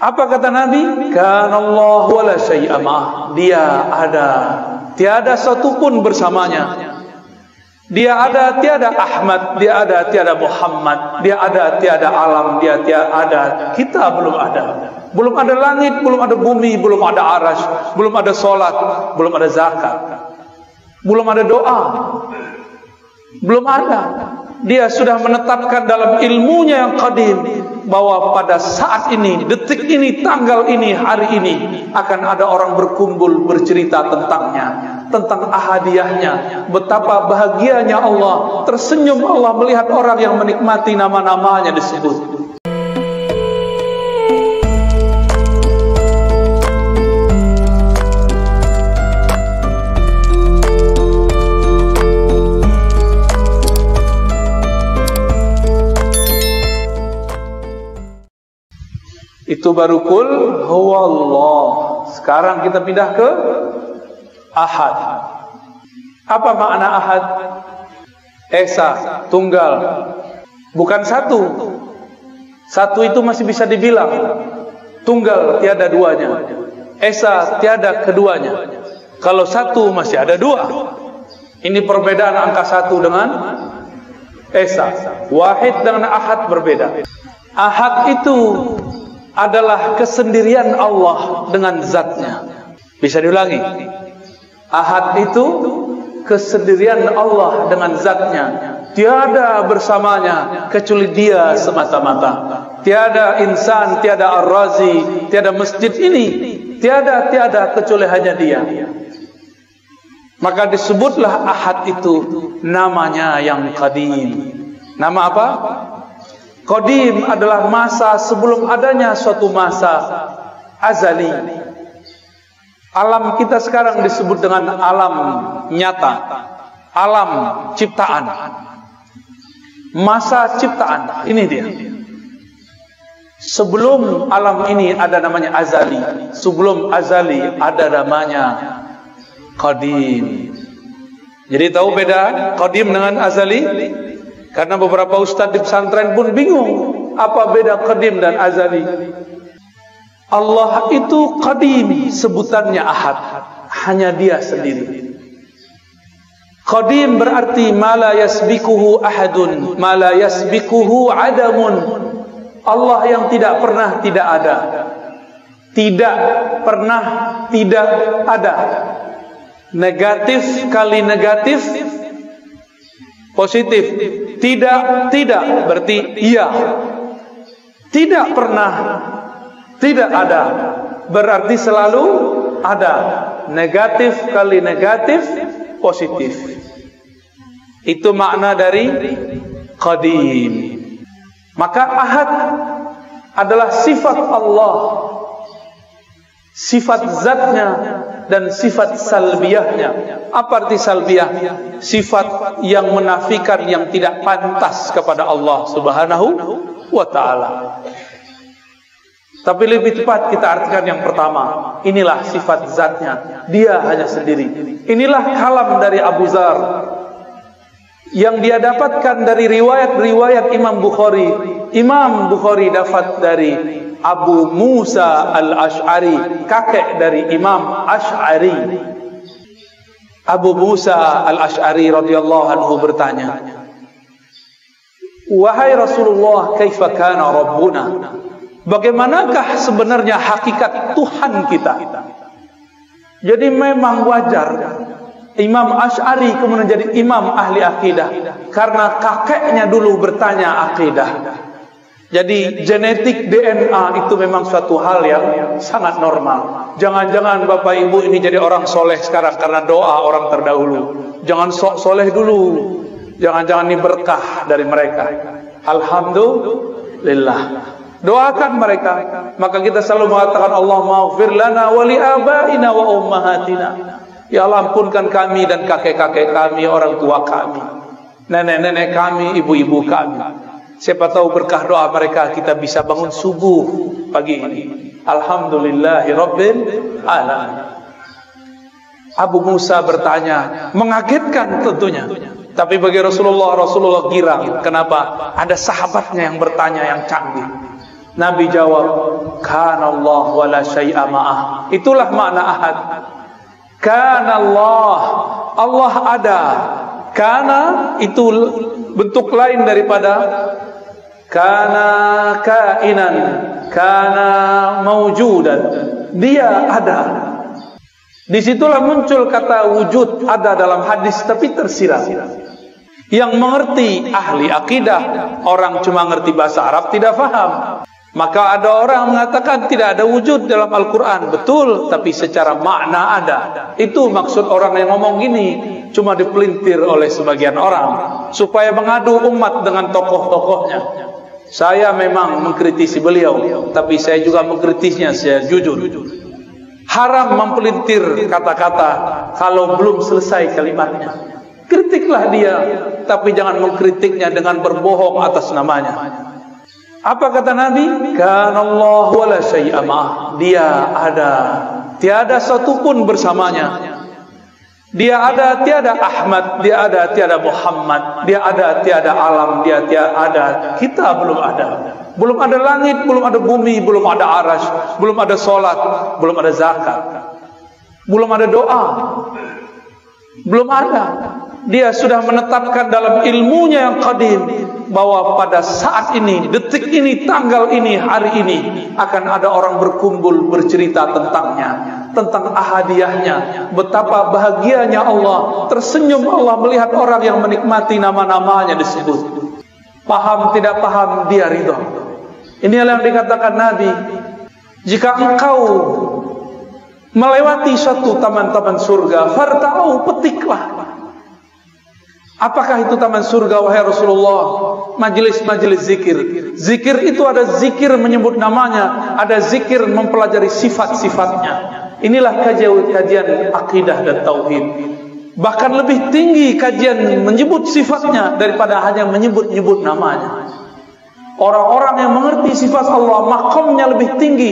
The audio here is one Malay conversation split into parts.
Apa kata Nabi? Kanallahu wala syai'a ma'ah. Dia ada, tiada satu pun bersamanya. Dia ada, tiada Ahmad. Dia ada, tiada Muhammad. Dia ada, tiada alam. Dia tiada ada. Kita belum ada. Belum ada langit, belum ada bumi, belum ada arash, belum ada solat, belum ada zakat, belum ada doa, belum ada. Dia sudah menetapkan dalam ilmunya yang qadim bahwa pada saat ini, detik ini, tanggal ini, hari ini akan ada orang berkumpul bercerita tentangnya, tentang ahadiyahnya, betapa bahagianya Allah, tersenyum Allah melihat orang yang menikmati nama-namanya disebut. Itu baru kul huwallah. Sekarang kita pindah ke ahad. Apa makna ahad? Esa, tunggal. Bukan satu. Satu itu masih bisa dibilang. Tunggal tiada duanya. Esa tiada keduanya. Kalau satu masih ada dua. Ini perbedaan angka satu dengan esa. Wahid dengan ahad berbeda. Ahad itu adalah kesendirian Allah dengan zatnya. Bisa diulangi. Ahad itu kesendirian Allah dengan zatnya. Tiada bersamanya kecuali dia semata-mata. Tiada insan, tiada ar-razi, tiada masjid ini, tiada kecuali hanya dia. Maka disebutlah ahad itu namanya yang qadim. Nama apa? Qadim adalah masa sebelum adanya suatu masa azali. Alam kita sekarang disebut dengan alam nyata, alam ciptaan, masa ciptaan. Ini dia. Sebelum alam ini ada namanya azali. Sebelum azali ada namanya qadim. Jadi tahu beda qadim dengan azali? Karena beberapa ustadz di pesantren pun bingung apa beda qadim dan azali. Allah itu qadim, sebutannya ahad, hanya dia sendiri. Qadim berarti ma la yasbikuhu ahadun, ma la yasbikuhu adamun. Allah yang tidak pernah tidak ada. Tidak pernah tidak ada. Negatif kali negatif positif. Tidak berarti iya. Tidak pernah tidak ada berarti selalu ada. Negatif kali negatif positif. Itu makna dari qadim. Maka ahad adalah sifat Allah, sifat zatnya dan sifat salbiyahnya. Apa arti salbiyah? Sifat yang menafikan yang tidak pantas kepada Allah Subhanahu wa ta'ala. Tapi lebih tepat kita artikan yang pertama. Inilah sifat zatnya, dia hanya sendiri. Inilah kalam dari Abu Dzar yang dia dapatkan dari riwayat-riwayat Imam Bukhari. Imam Bukhari dapat dari Abu Musa al-Ash'ari, kakek dari Imam Ash'ari. Abu Musa al-Ash'ari radhiyallahu anhu bertanya, "Wahai Rasulullah, kaifa kana rabbuna?" Bagaimanakah sebenarnya hakikat Tuhan kita? Jadi memang wajar Imam Ash'ari kemudian jadi imam ahli akidah karena kakeknya dulu bertanya akidah. Jadi genetik DNA itu memang suatu hal yang sangat normal. Jangan-jangan Bapak Ibu ini jadi orang soleh sekarang karena doa orang terdahulu. Jangan sok soleh dulu. Jangan-jangan ini berkah dari mereka. Alhamdulillah. Doakan mereka. Maka kita selalu mengatakan Allahumma ighfir lana wa li abaina wa ummahatina. Ya Allah, ampunkan kami dan kakek-kakek kami, orang tua kami, nenek-nenek kami, ibu-ibu kami. Siapa tahu berkah doa mereka kita bisa bangun subuh pagi ini. Alhamdulillahi Rabbil Alamin. Abu Musa bertanya, mengagetkan tentunya. Tapi bagi Rasulullah girang. Kenapa? Ada sahabatnya yang bertanya yang canggih. Nabi jawab, kana Allah wa la syai'a ma'ah. Itulah makna ahad. Kana Allah, Allah ada. Kana itu bentuk lain daripada kana kainan, kana maujudan. Dia ada. Disitulah muncul kata wujud, ada dalam hadis tapi tersirat. Yang mengerti ahli akidah, orang cuma ngerti bahasa Arab tidak faham. Maka ada orang mengatakan tidak ada wujud dalam Al-Quran. Betul, tapi secara makna ada. Itu maksud orang yang ngomong gini, cuma dipelintir oleh sebagian orang supaya mengadu umat dengan tokoh-tokohnya. Saya memang mengkritisi beliau, tapi saya juga mengkritisnya secara jujur. Haram mempelintir kata-kata kalau belum selesai kalimatnya. Kritiklah dia, tapi jangan mengkritiknya dengan berbohong atas namanya. Apa kata Nabi? Kana Allah wa la syai'a ma'ah. Dia ada, tiada satu pun bersamanya. Dia ada, tiada Ahmad. Dia ada, tiada Muhammad. Dia ada, tiada alam. Dia tiada ada. Kita belum ada. Belum ada langit, belum ada bumi, belum ada arash, belum ada solat, belum ada zakat, belum ada doa, belum ada. Dia sudah menetapkan dalam ilmunya yang qadim bahwa pada saat ini, detik ini, tanggal ini, hari ini akan ada orang berkumpul bercerita tentangnya, tentang ahadiyahnya, betapa bahagianya Allah, tersenyum Allah melihat orang yang menikmati nama-namanya disebut. Paham tidak paham, dia ridha. Inilah yang dikatakan Nabi, jika engkau melewati suatu taman-taman surga, farta'u, petiklah. Apakah itu taman surga wahai Rasulullah? Majelis-majelis zikir. Zikir itu ada zikir menyebut namanya, ada zikir mempelajari sifat-sifatnya. Inilah kajian akidah dan tauhid. Bahkan lebih tinggi kajian menyebut sifatnya daripada hanya menyebut-nyebut namanya. Orang-orang yang mengerti sifat Allah, makamnya lebih tinggi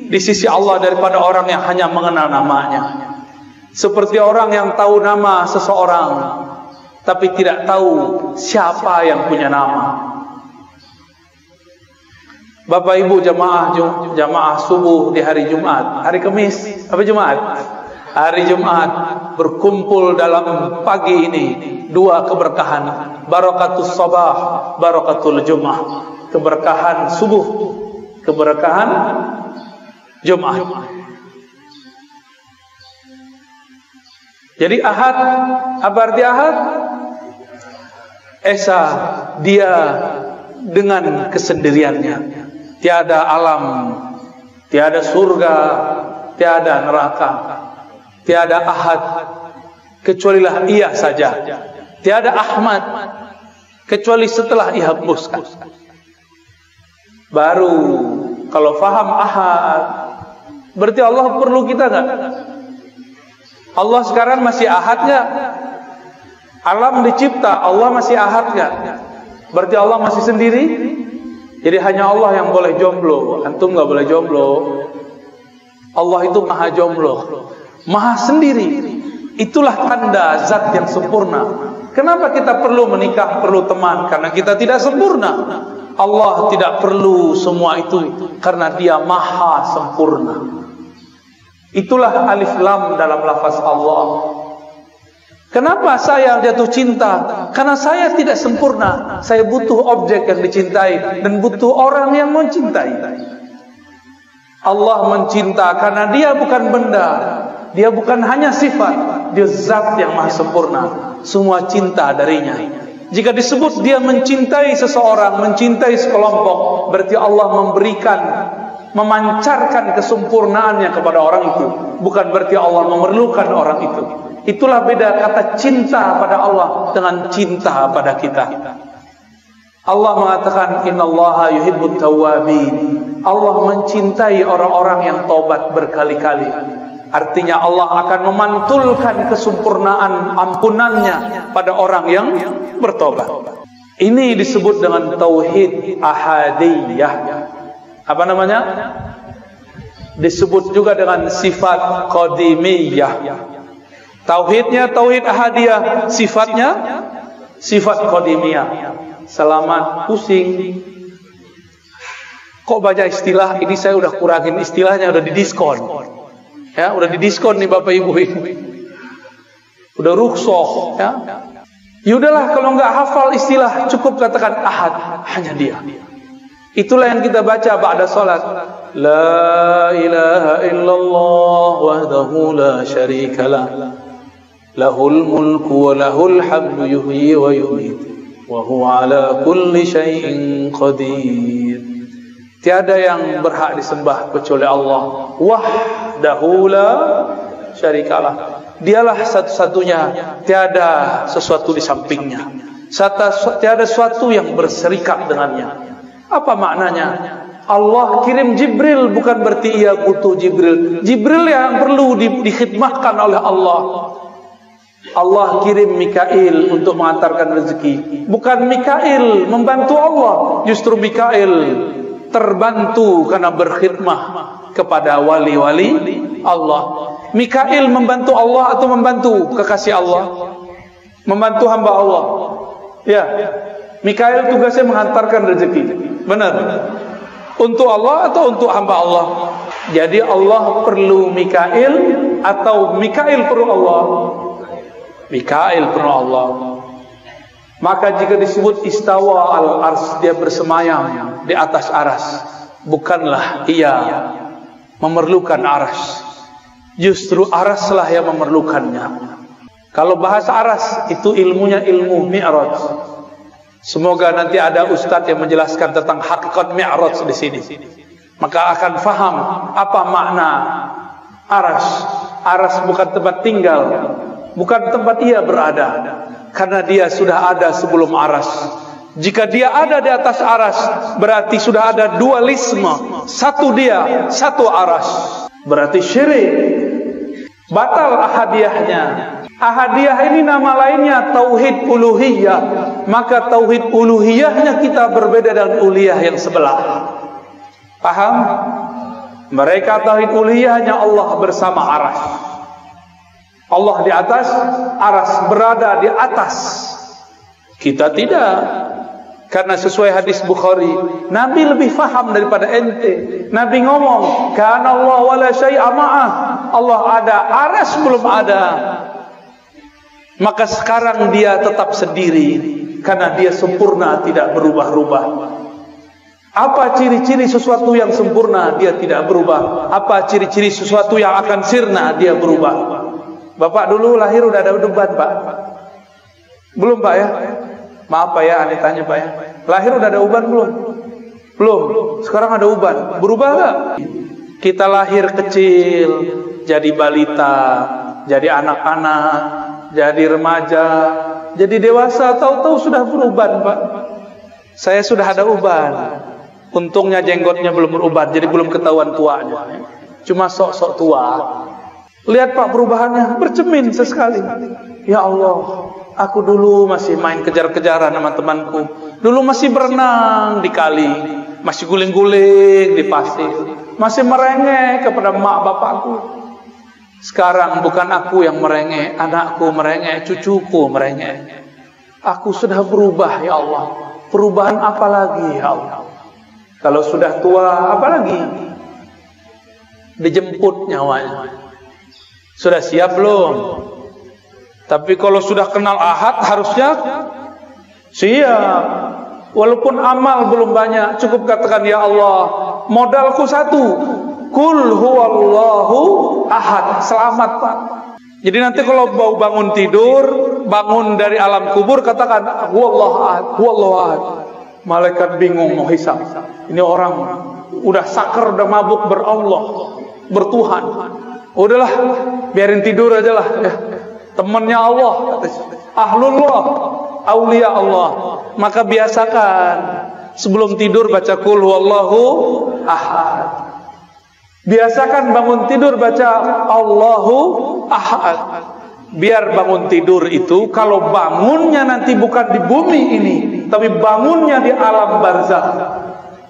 di sisi Allah daripada orang yang hanya mengenal namanya. Seperti orang yang tahu nama seseorang tapi tidak tahu siapa yang punya nama. Bapak Ibu jamaah subuh di hari Jumat, hari Kamis, apa Jumat? Hari Jumat berkumpul dalam pagi ini dua keberkahan, barakatus sabah, barakatul Jumat. Keberkahan subuh, keberkahan Jumat. Jadi ahad, apa arti ahad? Esa, dia dengan kesendiriannya. Tiada alam, tiada surga, tiada neraka, tiada ahad, kecualilah ia saja. Tiada Ahmad, kecuali setelah ia hapuskan. Baru kalau faham ahad, berarti Allah perlu kita enggak? Allah sekarang masih ahad enggak? Alam dicipta, Allah masih ahad enggak? Berarti Allah masih sendiri? Jadi hanya Allah yang boleh jomblo, antum enggak boleh jomblo. Allah itu maha jomblo, maha sendiri. Itulah tanda zat yang sempurna. Kenapa kita perlu menikah, perlu teman? Karena kita tidak sempurna. Allah tidak perlu semua itu karena dia maha sempurna. Itulah alif lam dalam lafaz Allah. Kenapa saya jatuh cinta? Karena saya tidak sempurna. Saya butuh objek yang dicintai dan butuh orang yang mencintai. Allah mencinta karena dia bukan benda, dia bukan hanya sifat, dia zat yang maha sempurna. Semua cinta darinya. Jika disebut dia mencintai seseorang, mencintai sekelompok, berarti Allah memberikan, memancarkan kesempurnaannya kepada orang itu. Bukan berarti Allah memerlukan orang itu. Itulah beda kata cinta pada Allah dengan cinta pada kita. Allah mengatakan innallaha yuhibbut tawwabin. Allah mencintai orang-orang yang taubat berkali-kali. Artinya Allah akan memantulkan kesempurnaan ampunannya pada orang yang bertobat. Ini disebut dengan tauhid ahadiyah. Apa namanya? Disebut juga dengan sifat qadimiyah. Tauhidnya tauhid ahadiyah, sifatnya sifat qadimiyah. Selamat pusing. Kok banyak istilah? Ini saya udah kurangin istilahnya, udah didiskon. Ya, udah didiskon nih Bapak Ibu ini. Udah rukhsah, ya. Yaudahlah kalau nggak hafal istilah, cukup katakan ahad, hanya dia. Itulah yang kita baca ba'da salat. La ilaha illallah wahdahu la syarikalah. Lahul mulku wa lahul hamdu yuhyi wa yumiit wa huwa ala kulli syai'in qadir. Tiada yang berhak disembah kecuali Allah. Wahdahu la syarikalah. Dialah satu-satunya, tiada sesuatu di sampingnya. Tiada sesuatu yang berserikat dengannya. Apa maknanya? Allah kirim Jibril bukan berarti ia butuh Jibril. Jibril yang perlu dikhidmahkan oleh Allah. Allah kirim Mikail untuk mengantarkan rezeki. Bukan Mikail membantu Allah, justru Mikail terbantu karena berkhidmah kepada wali-wali Allah. Mikail membantu Allah atau membantu kekasih Allah? Membantu hamba Allah. Ya, Mikail tugasnya mengantarkan rezeki. Benar. Untuk Allah atau untuk hamba Allah? Jadi Allah perlu Mikail atau Mikail perlu Allah? Mikail perlu Allah. Maka jika disebut istawa al-ars, dia bersemayam di atas aras, bukanlah ia memerlukan aras, justru araslah yang memerlukannya. Kalau bahasa aras itu ilmunya ilmu mi'raj. Semoga nanti ada ustadz yang menjelaskan tentang hakikat mi'raj di sini, maka akan faham apa makna aras. Aras bukan tempat tinggal, bukan tempat ia berada, karena dia sudah ada sebelum aras. Jika dia ada di atas aras, berarti sudah ada dualisme. Satu dia, satu aras. Berarti syirik. Batal ahadiyahnya. Ahadiyah ini nama lainnya tauhid uluhiyah. Maka tauhid uluhiyahnya kita berbeda dengan uluhiyah yang sebelah. Paham? Mereka tauhid uluhiyahnya Allah bersama aras. Allah di atas, aras berada di atas. Kita tidak. Karena sesuai hadis Bukhari, Nabi lebih faham daripada ente. Nabi ngomong, kana Allah wala syai'a ma'ah. Allah ada, aras belum ada. Maka sekarang dia tetap sendiri, karena dia sempurna, tidak berubah-ubah. Apa ciri-ciri sesuatu yang sempurna? Dia tidak berubah. Apa ciri-ciri sesuatu yang akan sirna? Dia berubah. Bapak dulu lahir udah ada uban, Pak? Belum, Pak ya? Maaf Pak ya, aneh tanya Pak ya. Lahir udah ada uban belum? Belum. Sekarang ada uban. Berubah gak? Kita lahir kecil, jadi balita, jadi anak-anak, jadi remaja, jadi dewasa, tahu-tahu sudah beruban, Pak. Saya sudah ada uban. Untungnya jenggotnya belum beruban, jadi belum ketahuan tuanya. Cuma sok-sok tua. Lihat Pak perubahannya, bercermin sesekali. Ya Allah, aku dulu masih main kejar-kejaran sama temanku. Dulu masih berenang di kali, masih guling-guling di pasir, masih merengek kepada mak bapakku. Sekarang bukan aku yang merengek, anakku merengek, cucuku merengek. Aku sudah berubah ya Allah. Perubahan apa lagi ya Allah? Kalau sudah tua apa lagi? Dijemput nyawanya. Sudah siap belum? Tapi kalau sudah kenal ahad harusnya siap. Walaupun amal belum banyak, cukup katakan ya Allah, modalku satu, kul huwallahu ahad. Selamat Pak. Jadi nanti kalau mau bangun tidur, bangun dari alam kubur, katakan huwallahu ahad, huwallahu ahad. Malaikat bingung mau hisab. Ini orang udah sakar, udah mabuk berallah, bertuhan. Udahlah, biarin tidur aja lah ya. Temannya Allah, ahlullah, aulia Allah. Maka biasakan sebelum tidur baca qul huwallahu ahad. Biasakan bangun tidur baca Allahu ahad. Biar bangun tidur itu kalau bangunnya nanti bukan di bumi ini, tapi bangunnya di alam barzakh.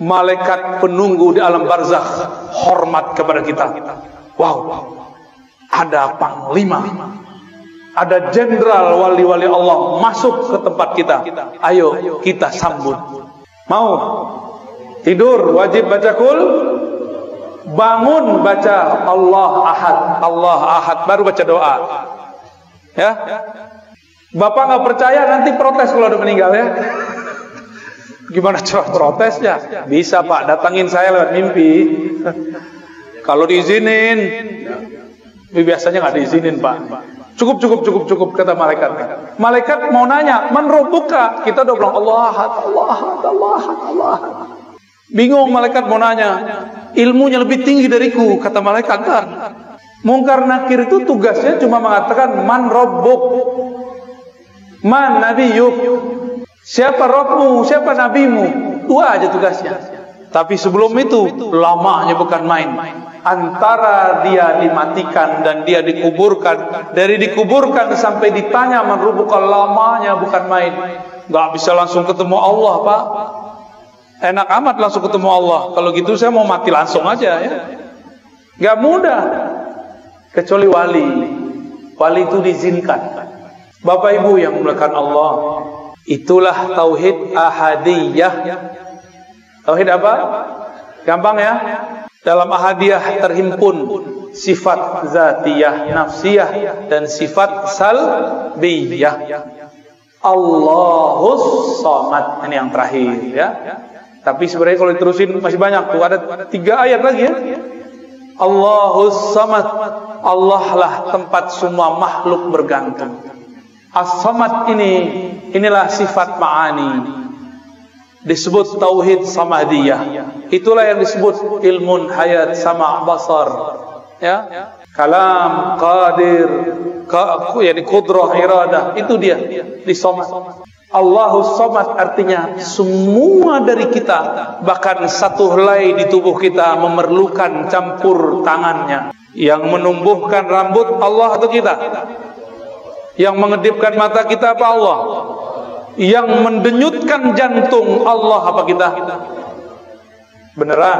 Malaikat penunggu di alam barzakh hormat kepada kita. Wow, ada panglima, ada jenderal wali-wali Allah masuk ke tempat kita. Ayo kita sambut. Mau? Tidur wajib baca kul. Bangun baca Allah Ahad. Allah Ahad, baru baca doa. Ya. Bapak nggak percaya, nanti protes kalau udah meninggal ya. Gimana cara protesnya? Bisa Pak, datangin saya lewat mimpi. Kalau diizinin, biasanya nggak diizinin Pak. Cukup kata malaikat. Malaikat mau nanya, man rabbuka? Kita udah bilang Allah Ahad, Allah Ahad, Allah Ahad, Allah Ahad. Bingung malaikat mau nanya, ilmunya lebih tinggi dariku, kata malaikat kan. Mungkar Nakir itu tugasnya cuma mengatakan man rabbuk, man nabiyuk, siapa Rabbmu, siapa nabimu. Dua aja tugasnya. Tapi sebelum itu lamanya bukan main. Antara dia dimatikan dan dia dikuburkan, dari dikuburkan sampai ditanya man rabbuka, lamanya bukan main. Gak bisa langsung ketemu Allah Pak. Enak amat langsung ketemu Allah. Kalau gitu saya mau mati langsung aja ya. Gak mudah. Kecuali wali. Wali itu diizinkan. Bapak Ibu yang dimuliakan Allah, itulah tauhid ahadiyah. Tauhid apa? Gampang ya. Dalam ahadiyah terhimpun sifat zatiyah, nafsiyah, dan sifat salbiyah. Allahus Samad, ini yang terakhir ya. Tapi sebenarnya kalau diterusin masih banyak tuh, ada 3 ayat lagi ya. Allahus Samad, Allah lah tempat semua makhluk bergantung. As-Samad inilah sifat ma'ani, disebut tauhid samadiyah. Itulah yang disebut ilmun hayat sama basar ya. Kalam, qadir, yani kudrah, iradah, itu dia di Samad. Allahus Samad artinya semua dari kita, bahkan satu helai di tubuh kita memerlukan campur tangannya. Yang menumbuhkan rambut Allah atau kita? Yang mengedipkan mata kita apa Allah? Yang mendenyutkan jantung Allah apa kita? Beneran?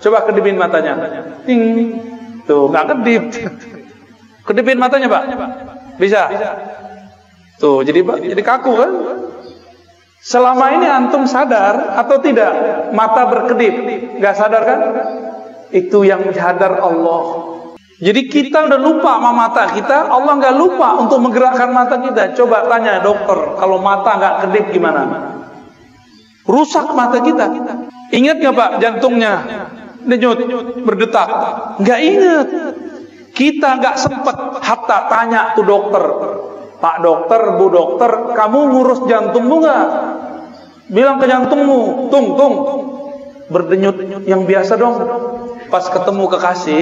Coba kedipin matanya. Ting. Tuh, nggak kedip. Kedipin matanya Pak? Bisa? Tuh, jadi kaku kan? Selama ini antum sadar atau tidak? Mata berkedip, nggak sadar kan? Itu yang sadar Allah. Jadi kita udah lupa sama mata kita, Allah nggak lupa untuk menggerakkan mata kita. Coba tanya dokter, kalau mata nggak kedip gimana? Rusak mata kita. Ingat nggak Pak jantungnya denyut, berdetak? Nggak ingat. Kita nggak sempet hatta tanya tuh dokter. Pak dokter, Bu dokter, kamu ngurus jantungmu nggak? Bilang ke jantungmu, tung, berdenyut yang biasa dong. Pas ketemu kekasih,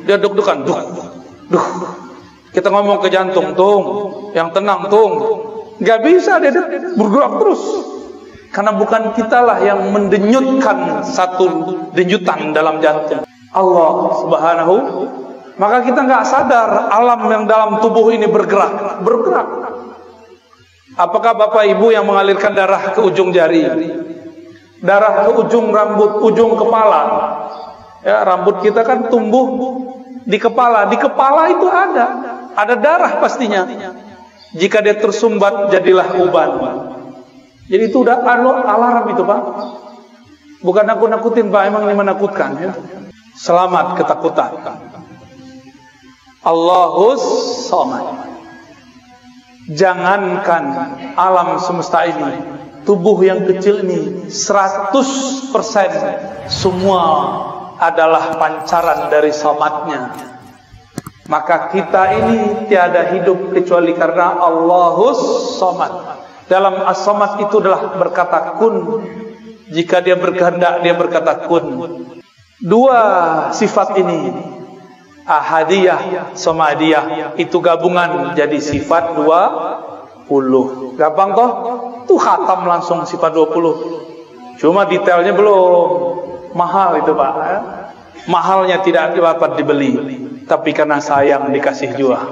dia deg-degan, duh. Kita ngomong ke jantung, tung, yang tenang, tung. Gak bisa, dia bergerak terus. Karena bukan kitalah yang mendenyutkan satu denyutan dalam jantung. Allah Subhanahu. Maka kita nggak sadar alam yang dalam tubuh ini bergerak. Apakah Bapak Ibu yang mengalirkan darah ke ujung jari, darah ke ujung rambut, ujung kepala? Ya, rambut kita kan tumbuh di kepala. Di kepala itu ada darah pastinya. Jika dia tersumbat jadilah uban. Jadi itu udah alarm itu Pak. Bukan nakut-nakutin Pak, emang ini menakutkan ya. Selamat ketakutan. Allahus Samad. Jangankan alam semesta ini, tubuh yang kecil ini 100% semua adalah pancaran dari Samadnya. Maka kita ini tiada hidup kecuali karena Allahus Samad. Dalam As-Samad itu adalah berkata kun. Jika dia berkehendak, dia berkata kun. Dua sifat ini, ahadiyah, samadiyah, itu gabungan jadi sifat 20. Gampang toh? Tuh khatam langsung sifat 20. Cuma detailnya belum. Mahal itu Pak. Mahalnya tidak dapat dibeli, tapi karena sayang dikasih jua.